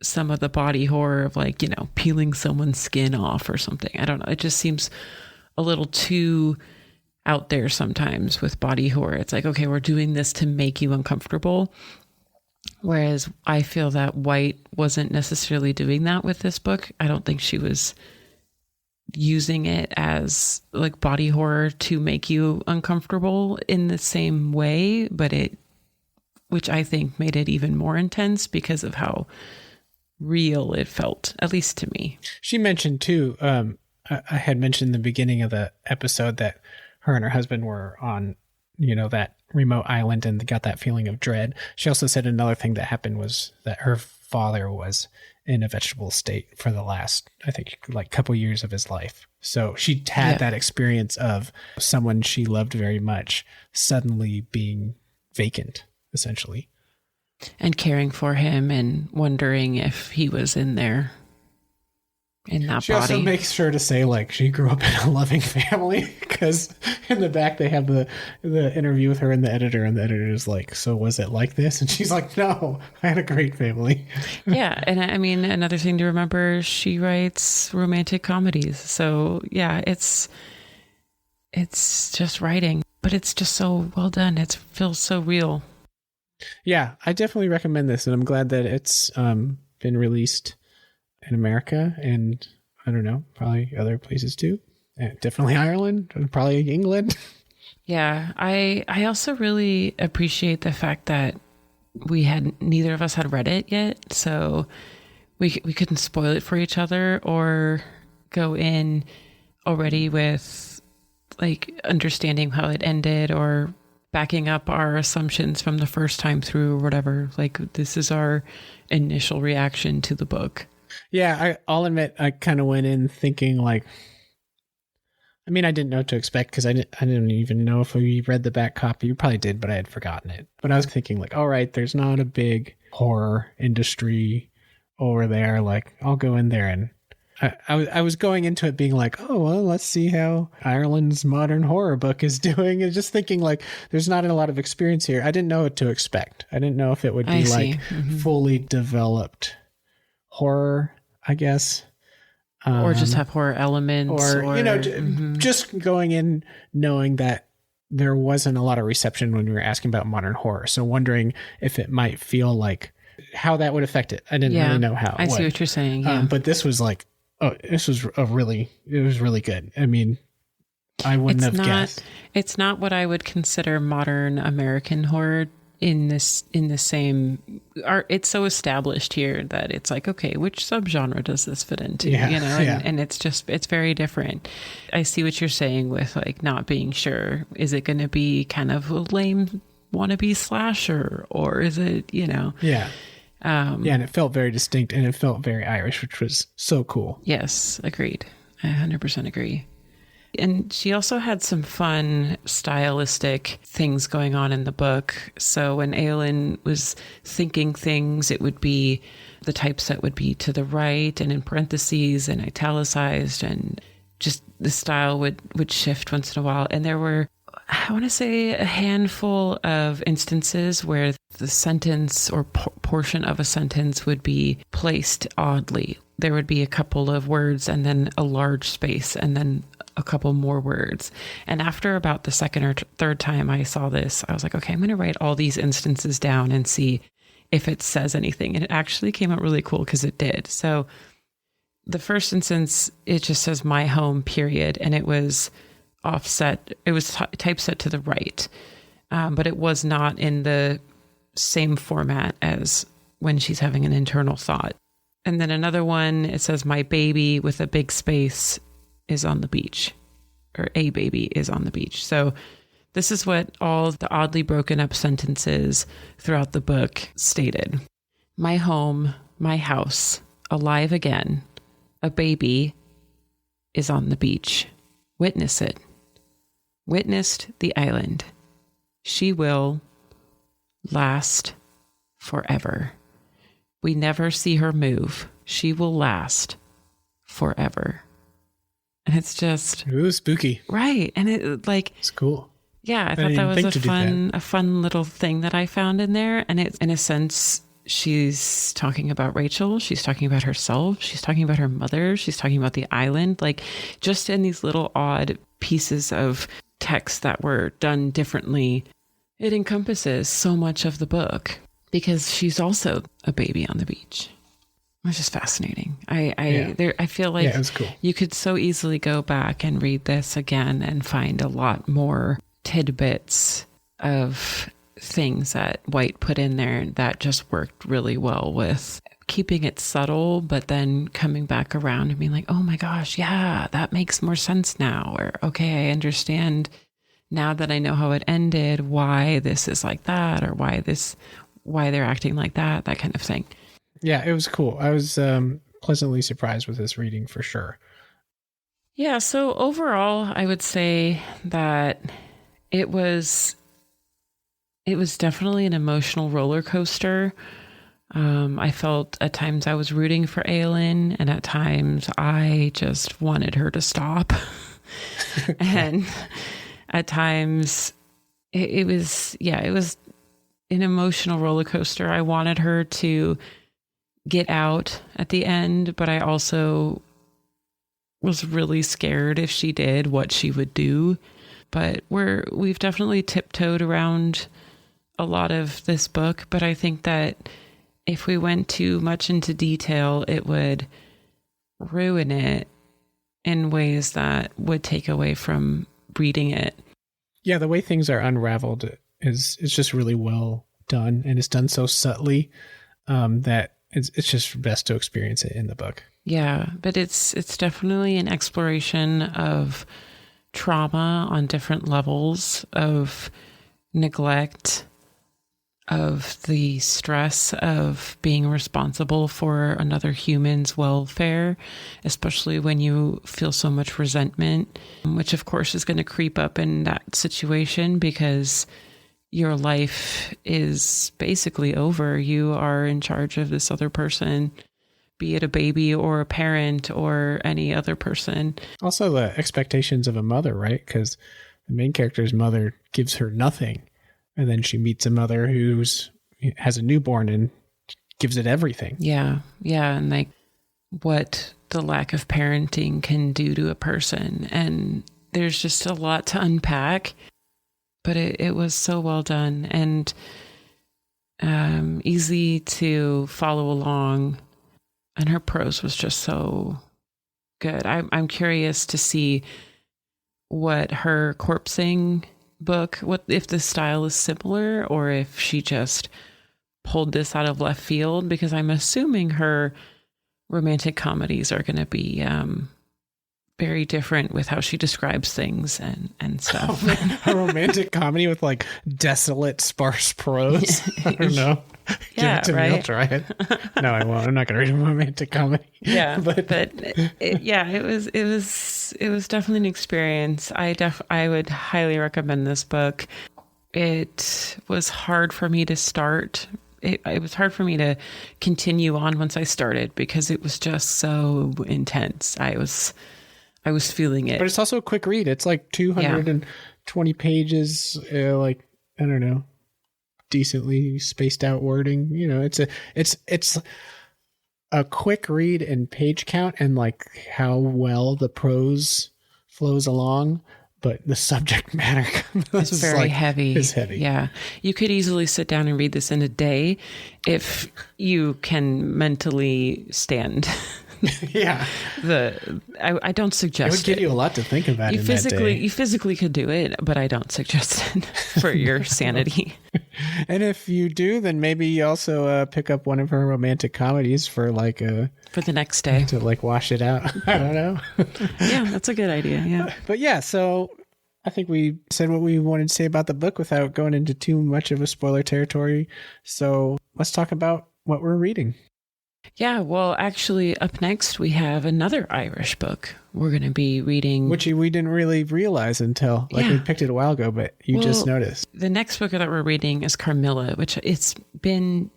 some of the body horror of like, peeling someone's skin off or something. I don't know. It just seems a little too out there sometimes with body horror. It's like, okay, we're doing this to make you uncomfortable. Whereas I feel that White wasn't necessarily doing that with this book. I don't think she was using it as like body horror to make you uncomfortable in the same way, but which I think made it even more intense because of how real it felt, at least to me. She mentioned too, I had mentioned in the beginning of the episode that her and her husband were on, that remote island and got that feeling of dread. She also said another thing that happened was that her father was in a vegetable state for the last, I think, like couple years of his life. So she had that experience of someone she loved very much suddenly being vacant, essentially. And caring for him and wondering if he was in there. In that she body. Also makes sure to say like she grew up in a loving family, because in the back they have the interview with her and the editor is like, so was it like this? And she's like, no, I had a great family. Yeah. And I mean, another thing to remember, she writes romantic comedies. So yeah, it's just writing, but it's just so well done. It feels so real. Yeah, I definitely recommend this, and I'm glad that it's been released in America, and I don't know, probably other places too. Definitely Ireland, and probably England. Yeah, I also really appreciate the fact that neither of us had read it yet, so we couldn't spoil it for each other or go in already with like understanding how it ended or backing up our assumptions from the first time through or whatever. Like, this is our initial reaction to the book. Yeah, I'll admit I kind of went in thinking like, I mean, I didn't know what to expect because I didn't even know if we read the back copy. You probably did, but I had forgotten it. But I was thinking like, all right, there's not a big horror industry over there. Like, I'll go in there, and I was going into it being like, oh, well, let's see how Ireland's modern horror book is doing. And just thinking like, there's not a lot of experience here. I didn't know what to expect. I didn't know if it would be like fully developed horror, I guess. Or just have horror elements. Or just going in knowing that there wasn't a lot of reception when we were asking about modern horror. So wondering if it might feel like how that would affect it. I didn't really know how. I see what you're saying. Yeah. But this was like, it was really good. I mean, I wouldn't have guessed. It's not what I would consider modern American horror in the same art. It's so established here that it's like, okay, which subgenre does this fit into? And it's very different. I see what you're saying with like not being sure. Is it going to be kind of a lame wannabe slasher, or is it, and it felt very distinct and it felt very Irish, which was so cool. Yes, agreed. I 100% agree. And she also had some fun stylistic things going on in the book. So when Aelin was thinking things, it would be the typeset would be to the right and in parentheses and italicized, and just the style would shift once in a while. And there were, I want to say, a handful of instances where the sentence or portion of a sentence would be placed oddly. There would be a couple of words and then a large space and then a couple more words. And after about the second or third time I saw this, I was like, okay, I'm going to write all these instances down and see if it says anything. And it actually came out really cool because it did. So the first instance, it just says my home, period. And it was offset. It was typeset to the right. But it was not in the same format as when she's having an internal thought. And then another one, it says my baby with a big space is on the beach, or a baby is on the beach. So this is what all the oddly broken up sentences throughout the book stated. My home, my house, alive again. A baby is on the beach. Witness it. Witnessed the island. She will last forever. We never see her move. She will last forever. And it's just... Ooh, spooky. Right. And it's cool. Yeah, I thought that was a fun little thing that I found in there. And it's, in a sense, she's talking about Rachel. She's talking about herself. She's talking about her mother. She's talking about the island. Like, just in these little odd pieces of text that were done differently, it encompasses so much of the book because she's also a baby on the beach. Which is fascinating. I feel like it was cool. You could so easily go back and read this again and find a lot more tidbits of things that White put in there that just worked really well with keeping it subtle, but then coming back around and being like, oh my gosh, yeah, that makes more sense now. Or, okay, I understand now that I know how it ended, why this is like that, or why they're acting like that kind of thing. Yeah, it was cool. I was pleasantly surprised with this reading for sure. Yeah, so overall, I would say that it was definitely an emotional roller coaster. I felt at times I was rooting for Aelin, and at times I just wanted her to stop. And at times it was an emotional roller coaster. I wanted her to get out at the end, but I also was really scared if she did what she would do. But we've definitely tiptoed around a lot of this book, but I think that if we went too much into detail, it would ruin it in ways that would take away from reading it. Yeah, the way things are unraveled is just really well done, and it's done so subtly that it's just best to experience it in the book. Yeah, but it's definitely an exploration of trauma on different levels, of neglect of the stress of being responsible for another human's welfare, especially when you feel so much resentment, which of course is going to creep up in that situation because your life is basically over. You are in charge of this other person, be it a baby or a parent or any other person. Also the expectations of a mother, right? Because the main character's mother gives her nothing. And then she meets a mother has a newborn and gives it everything. Yeah. Yeah. And like what the lack of parenting can do to a person. And there's just a lot to unpack, but it was so well done and easy to follow along. And her prose was just so good. I'm curious to see what her corpsing book, what if the style is similar or if she just pulled this out of left field, because I'm assuming her romantic comedies are going to be very different with how she describes things and stuff. A romantic comedy with like desolate, sparse prose. I don't know. Yeah, Give it to me. I'll try it. No, I won't. I'm not going to read a romantic comedy. Yeah, but it was definitely an experience. I would highly recommend this book. It was hard for me to start. It was hard for me to continue on once I started because it was just so intense. I was feeling it. But it's also a quick read. It's like 220 pages, I don't know, decently spaced out wording. You know, it's a quick read and page count and like how well the prose flows along, but the subject matter is very heavy. It's heavy. Yeah. You could easily sit down and read this in a day if you can mentally stand. Yeah. I don't suggest it. Would give you a lot to think about you physically could do it, but I don't suggest it for your sanity. And if you do, then maybe you also pick up one of her romantic comedies for the next day to like wash it out. I don't know. Yeah, that's a good idea. Yeah. But yeah, so I think we said what we wanted to say about the book without going into too much of a spoiler territory. So let's talk about what we're reading. Yeah, well, actually, up next, we have another Irish book we're going to be reading. Which we didn't really realize until, we picked it a while ago, but you just noticed. The next book that we're reading is Carmilla, which it's been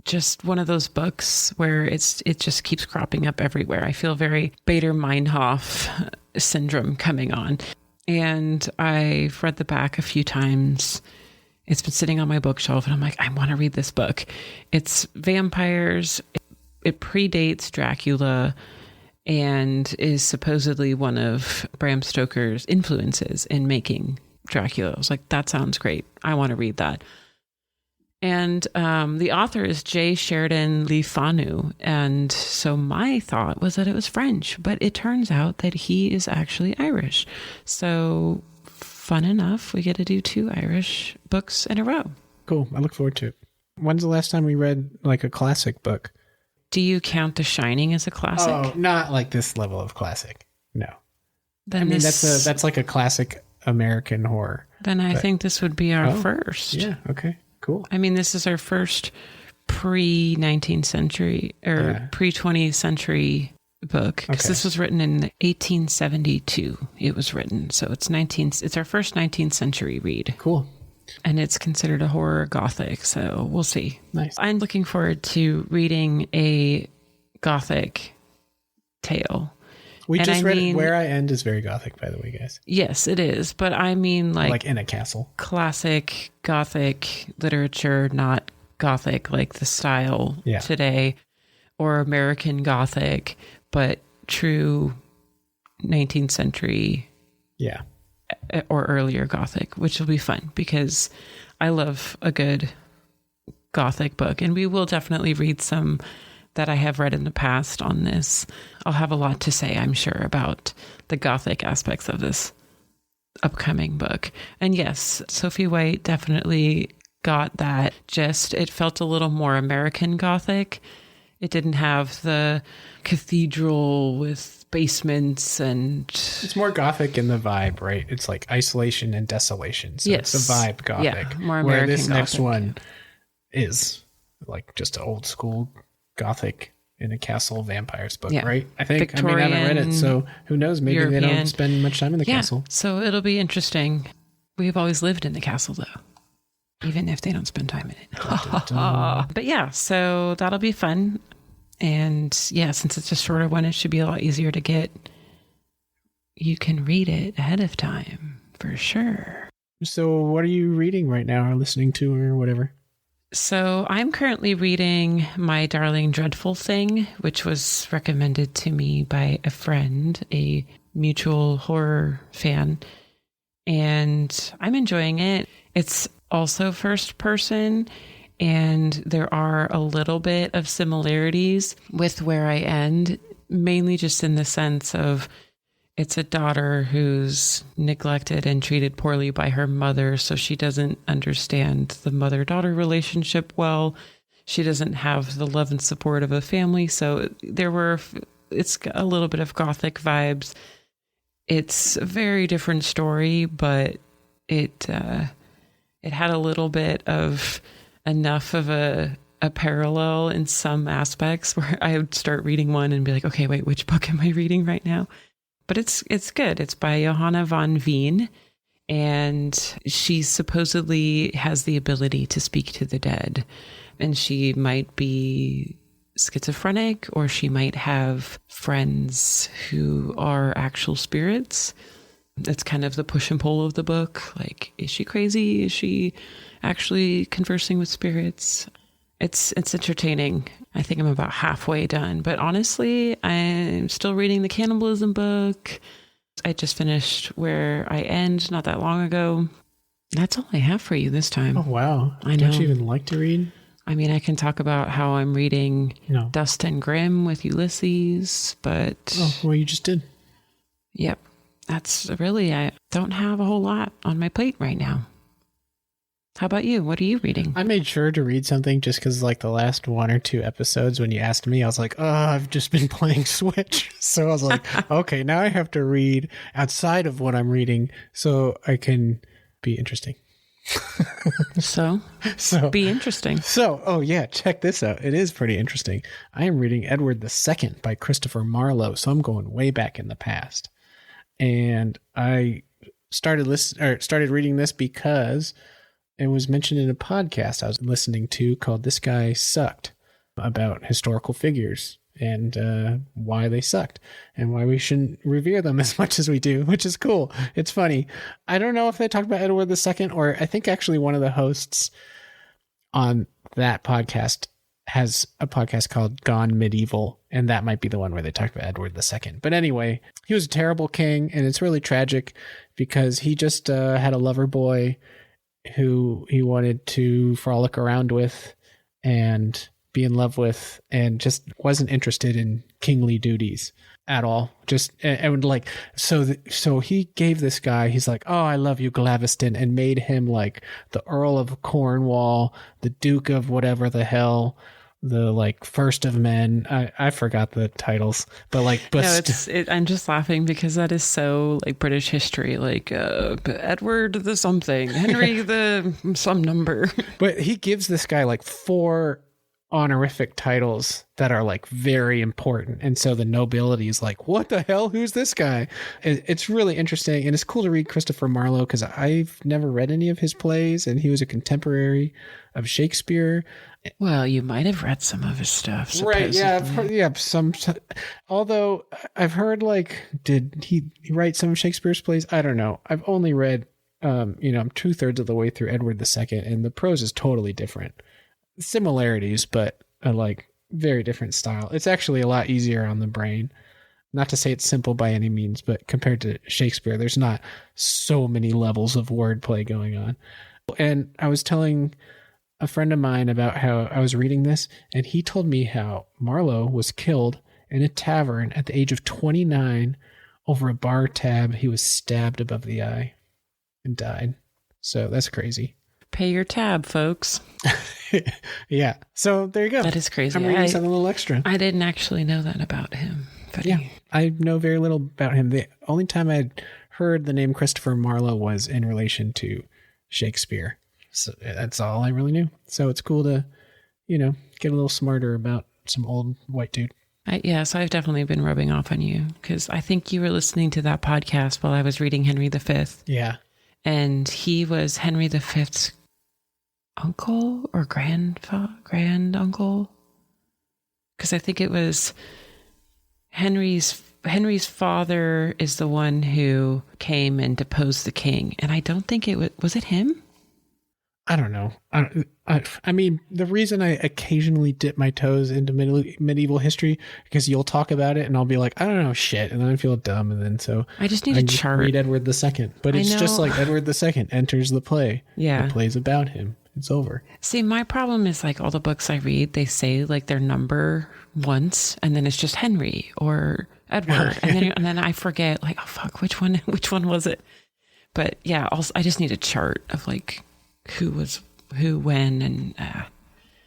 just one of those books where it just keeps cropping up everywhere. I feel very Bader-Meinhof syndrome coming on. And I've read the back a few times. It's been sitting on my bookshelf, and I'm like, I want to read this book. It's vampires. It predates Dracula and is supposedly one of Bram Stoker's influences in making Dracula. I was like, that sounds great. I want to read that. And the author is Sheridan Fanu. And so my thought was that it was French, but it turns out that he is actually Irish. So fun enough, we get to do 2 Irish books in a row. Cool. I look forward to it. When's the last time we read like a classic book? Do you count The Shining as a classic? Oh, not like this level of classic. No. Then that's like a classic American horror. Then I think this would be our first. Yeah. Okay. Cool. I mean, this is our first pre-19th century or pre-20th century book because this was written in 1872. It was written, so it's our first 19th century read. Cool. And it's considered a horror gothic, so we'll see. Nice. I'm looking forward to reading a gothic tale. We just read Where I End is very gothic, by the way, guys. Yes, it is. But I mean like in a castle. Classic gothic literature, not gothic like the style today, or American gothic, but true 19th century. Yeah. Or earlier gothic, which will be fun because I love a good gothic book, and we will definitely read some that I have read in the past on this. I'll have a lot to say, I'm sure, about the gothic aspects of this upcoming book. And yes, Sophie White definitely got that. Just it felt a little more American gothic It didn't have the cathedral with basements and... It's more Gothic in the vibe, right? It's like isolation and desolation. So yes. It's a vibe Gothic. Yeah, more American where this Gothic. next one is like just an old school Gothic in a castle vampires book, right? I think. Victorian, I haven't read it, so who knows? Maybe European. They don't spend much time in the castle. So it'll be interesting. We've always lived in the castle, though, even if they don't spend time in it. But yeah, so that'll be fun. And yeah, since it's a shorter one, it should be a lot easier to get. You can read it ahead of time, for sure. So what are you reading right now or listening to or whatever? So I'm currently reading My Darling Dreadful Thing, which was recommended to me by a friend, a mutual horror fan. And I'm enjoying it. It's also first person, and there are a little bit of similarities with where I end, mainly just in the sense of it's a daughter who's neglected and treated poorly by her mother, so she doesn't understand the mother-daughter relationship well. She doesn't have the love and support of a family, so it's got a little bit of Gothic vibes. It's a very different story, but it had a little bit of enough of a parallel in some aspects where I would start reading one and be like, okay, wait, which book am I reading right now? But it's good. It's by Johanna von Veen, and she supposedly has the ability to speak to the dead, and she might be schizophrenic, or she might have friends who are actual spirits. That's kind of the push and pull of the book. Like, is she crazy? Is she actually conversing with spirits? It's entertaining. I think I'm about halfway done, but honestly, I'm still reading the cannibalism book. I just finished Where I End not that long ago. That's all I have for you this time. Oh, wow. I know. Don't you even like to read? I mean, I can talk about how I'm reading Dust and Grim with Ulysses, but... Oh, well, you just did. Yep. That's really, I don't have a whole lot on my plate right now. How about you? What are you reading? I made sure to read something just because, like, the last one or two episodes when you asked me, I was like, oh, I've just been playing Switch. So I was like, okay, now I have to read outside of what I'm reading so I can be interesting. So be interesting. So, oh yeah, check this out. It is pretty interesting. I am reading Edward II by Christopher Marlowe. So I'm going way back in the past. And I started reading this because it was mentioned in a podcast I was listening to called This Guy Sucked, about historical figures and why they sucked and why we shouldn't revere them as much as we do, which is cool. It's funny. I don't know if they talked about Edward II, or I think actually one of the hosts on that podcast has a podcast called Gone Medieval, and that might be the one where they talked about Edward II. But anyway, he was a terrible king, and it's really tragic because he just had a lover boy who he wanted to frolic around with and be in love with, and just wasn't interested in kingly duties at all. Just, and like, so he gave this guy, he's like, oh, I love you, Glaveston, and made him like the Earl of Cornwall, the Duke of whatever the hell, the like first of men. I forgot the titles, but like, I'm just laughing because that is so like British history, like Edward the something, Henry the some number. But he gives this guy like 4 honorific titles that are like very important, and so the nobility is like, what the hell, who's this guy? It's really interesting, and it's cool to read Christopher Marlowe because I've never read any of his plays, and he was a contemporary of Shakespeare. Well, you might have read some of his stuff, supposedly. Right? Yeah, some. Although I've heard, like, did he write some of Shakespeare's plays? I don't know. I've only read, I'm 2/3 of the way through Edward II, and the prose is totally different. Similarities, but like very different style. It's actually a lot easier on the brain. Not to say it's simple by any means, but compared to Shakespeare, there's not so many levels of wordplay going on. And I was telling a friend of mine about how I was reading this, and he told me how Marlowe was killed in a tavern at the age of 29 over a bar tab. He was stabbed above the eye and died. So that's crazy. Pay your tab, folks. Yeah. So there you go. That is crazy. I'm reading something a little extra. I didn't actually know that about him. But Yeah. I know very little about him. The only time I'd heard the name Christopher Marlowe was in relation to Shakespeare. So that's all I really knew. So it's cool to, get a little smarter about some old white dude. So I've definitely been rubbing off on you because I think you were listening to that podcast while I was reading Henry V. Yeah. And he was Henry V's uncle or grand uncle. Because I think it was Henry's father is the one who came and deposed the king. And I don't think was it him? I don't know. I mean, the reason I occasionally dip my toes into medieval history, because you'll talk about it and I'll be like, I don't know shit. And then I feel dumb. And then so I just need a chart. Read Edward II. But it's just like Edward II enters the play. Yeah. The play's about him. It's over. See, my problem is like all the books I read, they say like their number once and then it's just Henry or Edward. and then I forget like, oh fuck, which one was it? But yeah, also, I just need a chart of like who was who when, and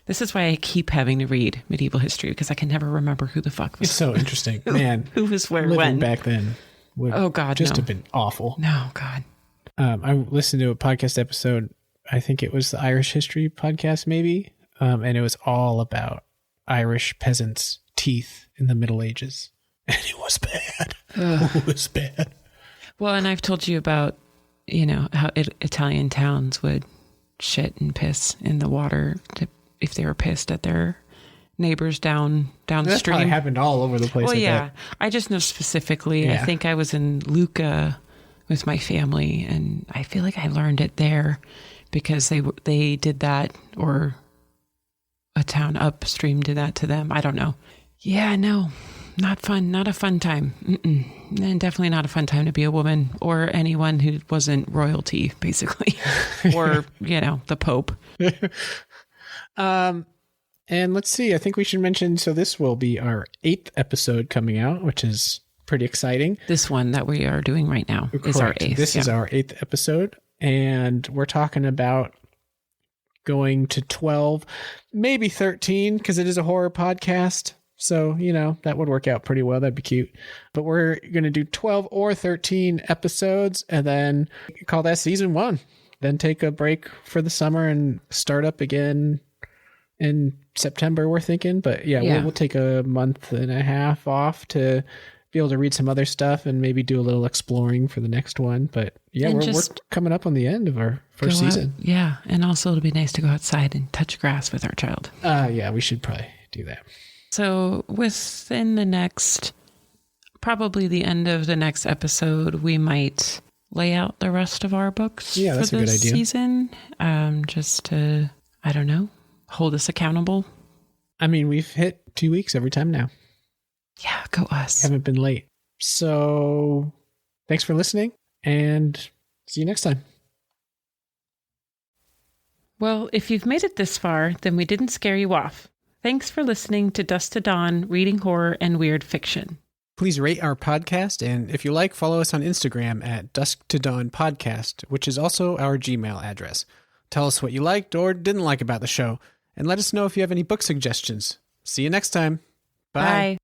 this is why I keep having to read medieval history because I can never remember who the fuck was. It's so interesting, man. Who was where living when back then would have been awful. No, God. I listened to a podcast episode. I think it was the Irish History podcast, maybe, and it was all about Irish peasants' teeth in the Middle Ages, and it was bad. It was bad. Well, and I've told you about how Italian towns would shit and piss in the water if they were pissed at their neighbors downstream. That probably happened all over the place. Well, yeah. I just know specifically. Yeah. I think I was in Lucca with my family, and I feel like I learned it there because they did that, or a town upstream did that to them. I don't know. Yeah, no, not fun. Not a fun time. And definitely not a fun time to be a woman or anyone who wasn't royalty, basically, or the Pope. And let's see. I think we should mention. So this will be our 8th episode coming out, which is pretty exciting. This one that we are doing right now is our 8th. This is our 8th episode, and we're talking about going to 12, maybe 13, because it is a horror podcast. So, that would work out pretty well. That'd be cute. But we're going to do 12 or 13 episodes and then call that season 1. Then take a break for the summer and start up again in September, we're thinking. But we'll take a month and a half off to be able to read some other stuff and maybe do a little exploring for the next one. But we're coming up on the end of our first season. Yeah. And also it'll be nice to go outside and touch grass with our child. We should probably do that. So within probably the end of the next episode, we might lay out the rest of our books for this season. Just to, I don't know, hold us accountable. I mean, we've hit 2 weeks every time now. Yeah, go us. Haven't been late. So thanks for listening and see you next time. Well, if you've made it this far, then we didn't scare you off. Thanks for listening to Dusk to Dawn, reading horror and weird fiction. Please rate our podcast, and if you like, follow us on Instagram at Dusk to Dawn Podcast, which is also our Gmail address. Tell us what you liked or didn't like about the show, and let us know if you have any book suggestions. See you next time. Bye.